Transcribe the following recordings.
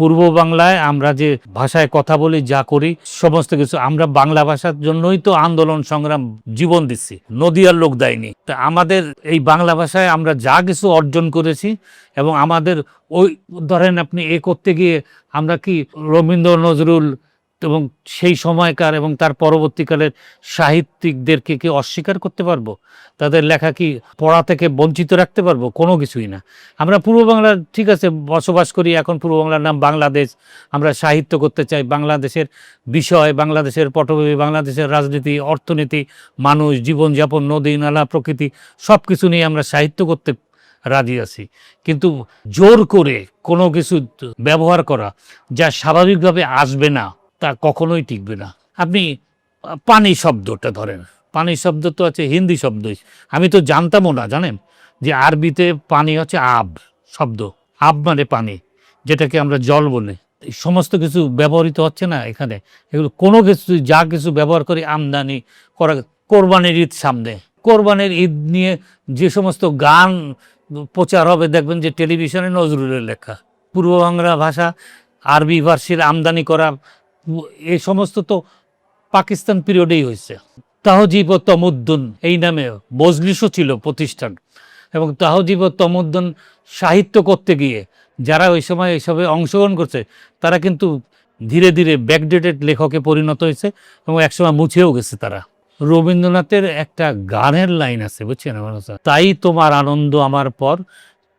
পূর্ব বাংলায় আমরা যে ভাষায় কথা বলি, যা করি, সমস্ত কিছু আমরা বাংলা ভাষার জন্যই তো আন্দোলন সংগ্রাম জীবন দিচ্ছি, নদিয়ার লোক দেয়নি। তা আমাদের এই বাংলা ভাষায় আমরা যা কিছু অর্জন করেছি, এবং আমাদের ওই ধরেন আপনি করতে গিয়ে আমরা কি রবীন্দ্র নজরুল এবং সেই সময়কার এবং তার পরবর্তীকালের সাহিত্যিকদেরকে কি অস্বীকার করতে পারবো? তাদের লেখা কি পড়া থেকে বঞ্চিত রাখতে পারবো? কোনো কিছুই না। আমরা পূর্ব বাংলার ঠিক আছে বসবাস করি, এখন পূর্ব বাংলার নাম বাংলাদেশ, আমরা সাহিত্য করতে চাই, বাংলাদেশের বিষয়, বাংলাদেশের পটভূমি, বাংলাদেশের রাজনীতি, অর্থনীতি, মানুষ, জীবনযাপন, নদী নালা, প্রকৃতি, সব কিছু নিয়ে আমরা সাহিত্য করতে রাজি আছি। কিন্তু জোর করে কোনো কিছু ব্যবহার করা যা স্বাভাবিকভাবে আসবে না, তা কখনোই টিকবে না। আপনি পানি শব্দটা ধরেন, পানি শব্দ তো আছে হিন্দি শব্দই, আমি তো জানতামও না, জানেন যে আরবিতে পানি হচ্ছে আব শব্দ, আব মানে পানি, যেটাকে আমরা জল বলি। এই সমস্ত কিছু ব্যবহৃত হচ্ছে না এখানে, এগুলো কোনো কিছু যা কিছু ব্যবহার করে আমদানি করা। কোরবানির ঈদ সামনে, কোরবানির ঈদ নিয়ে যে সমস্ত গান প্রচার হবে দেখবেন যে টেলিভিশনে নজরুলের লেখা। পূর্ব বাংলা ভাষা আরবি ফার্সির আমদানি করা, এই সমস্ত তো পাকিস্তান পিরিয়ডেই হয়েছে। তাহজিব ও তমুদ্দুন এই নামে মজলিসও ছিল প্রতিষ্ঠান, এবং তাহজিব ও তমুদ্দুন সাহিত্য করতে গিয়ে যারা ওই সময় এইসবে অংশগ্রহণ করছে তারা কিন্তু ধীরে ধীরে ব্যাকডেটেড লেখকে পরিণত হয়েছে, এবং একসময় মুছেও গেছে তারা। রবীন্দ্রনাথের একটা গানের লাইন আছে, বুঝছেন, তাই তোমার আনন্দ আমার পর,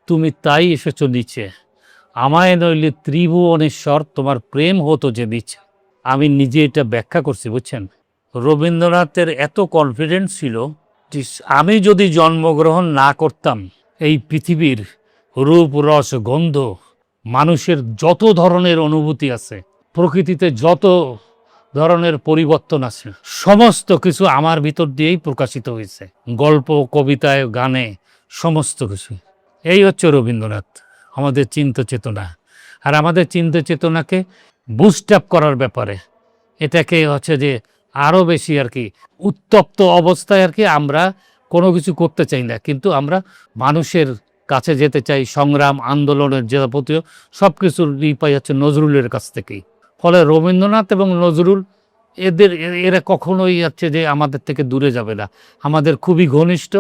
তুমি তাই এসেছো নিচে, আমায় নইলে ত্রিভুবনেশ্বর, তোমার প্রেম হতো যে দিচ্ছে। আমি নিজে এটা ব্যাখ্যা করছি, বুঝছেন। রবীন্দ্রনাথের এত কনফিডেন্স ছিল যে আমি যদি জন্মগ্রহণ না করতাম, এই পৃথিবীর রূপ, রস, গন্ধ, মানুষের যত ধরনের অনুভূতি আছে, প্রকৃতিতে যত ধরনের পরিবর্তন আছে, সমস্ত কিছু আমার ভিতর দিয়েই প্রকাশিত হয়েছে, গল্প, কবিতায়, গানে, সমস্ত কিছু। এই হচ্ছে রবীন্দ্রনাথ, আমাদের চিন্তা চেতনা। আর আমাদের চিন্তা চেতনাকে বুস্ট আপ করার ব্যাপারে, এটাকে হচ্ছে যে আরও বেশি আর কি উত্তপ্ত অবস্থায় আর কি আমরা কোনো কিছু করতে চাই না, কিন্তু আমরা মানুষের কাছে যেতে চাই, সংগ্রাম, আন্দোলনের যাবতীয় সব কিছুর পাই হচ্ছে নজরুলের কাছ থেকেই। ফলে রবীন্দ্রনাথ এবং নজরুল এরা কখনোই হচ্ছে যে আমাদের থেকে দূরে যাবে না, আমাদের খুবই ঘনিষ্ঠ,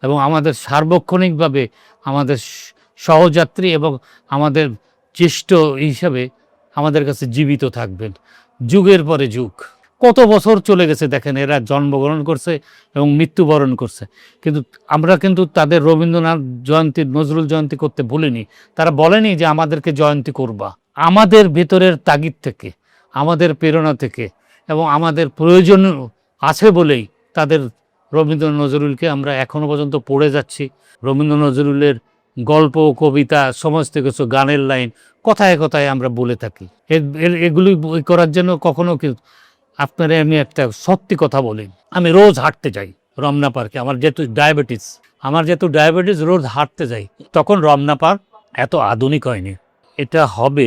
এবং আমাদের সার্বক্ষণিকভাবে আমাদের সহযাত্রী এবং আমাদের জ্যেষ্ঠ হিসাবে আমাদের কাছে জীবিত থাকবেন যুগের পরে যুগ। কত বছর চলে গেছে দেখেন, এরা জন্মগ্রহণ করছে এবং মৃত্যুবরণ করছে, কিন্তু আমরা কিন্তু তাদের রবীন্দ্রনাথ জয়ন্তী, নজরুল জয়ন্তী করতে ভুলিনি। তারা বলেনি যে আমাদেরকে জয়ন্তী করবা। আমাদের ভেতরের তাগিদ থেকে, আমাদের প্রেরণা থেকে, এবং আমাদের প্রয়োজন আছে বলেই তাদের রবীন্দ্র নজরুলকে আমরা এখনো পর্যন্ত পড়ে যাচ্ছি। রবীন্দ্র নজরুলের গল্প, কবিতা, সমস্ত কিছু, গানের লাইন কথায় কথায় আমরা বলে থাকি। এগুলি করার জন্য কখনো কি আপনারা, আমি একটা সত্যি কথা বলি, আমি রোজ হাঁটতে যাই রমনা পার্কে। আমার যেহেতু ডায়াবেটিস রোজ হাঁটতে যাই। তখন রমনা পার্ক এত আধুনিক হয়নি, এটা হবে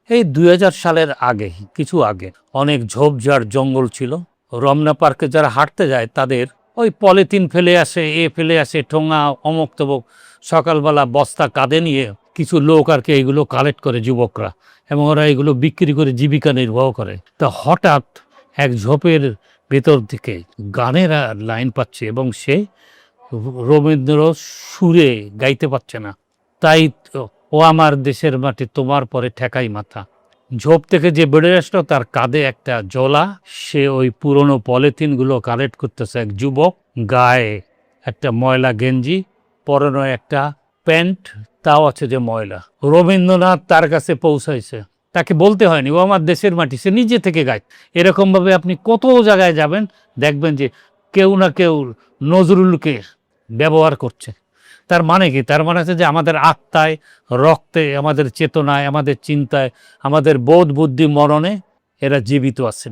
এই 2000 সালের আগে, কিছু আগে। অনেক ঝোপঝাড় জঙ্গল ছিল। রমনা পার্কে যারা হাঁটতে যায় তাদের ওই পলিথিন ফেলে আসে, ফেলে আসে, ঠোঙা, অমুক তমুক, সকালবেলা বস্তা কাঁধে নিয়ে কিছু লোক আর কি এইগুলো কালেক্ট করে, যুবকরা, এবং ওরা এগুলো বিক্রি করে জীবিকা নির্বাহ করে। তা হঠাৎ এক ঝোপের ভেতর থেকে গানের লাইন পাচ্ছে, এবং সে রবীন্দ্র সুরে গাইতে পারছে না। তাই ও আমার দেশের মাটি, তোমার পরে ঠেকাই মাথা। ঝোপ থেকে যে বেড়ে আসলো তার কাঁধে একটা জোলা, সে ওই পুরনো পলিথিনগুলো কালেক্ট করতেছে। এক যুবক, গায়ে একটা ময়লা গেঞ্জি, পরনো একটা প্যান্ট, তাও আছে যে ময়লা। রবীন্দ্রনাথ তার কাছে পৌঁছাইছে, তাকে বলতে হয়নি, ও আমার দেশের মাটি, সে নিজে থেকে গায়। এরকমভাবে আপনি কত জায়গায় যাবেন, দেখবেন যে কেউ না কেউ নজরুলকে ব্যবহার করছে। তার মানে কি? তার মানে হচ্ছে যে আমাদের আত্মায়, রক্তে, আমাদের চেতনায়, আমাদের চিন্তায়, আমাদের বোধ, বুদ্ধি, মননে এরা জীবিত আছেন।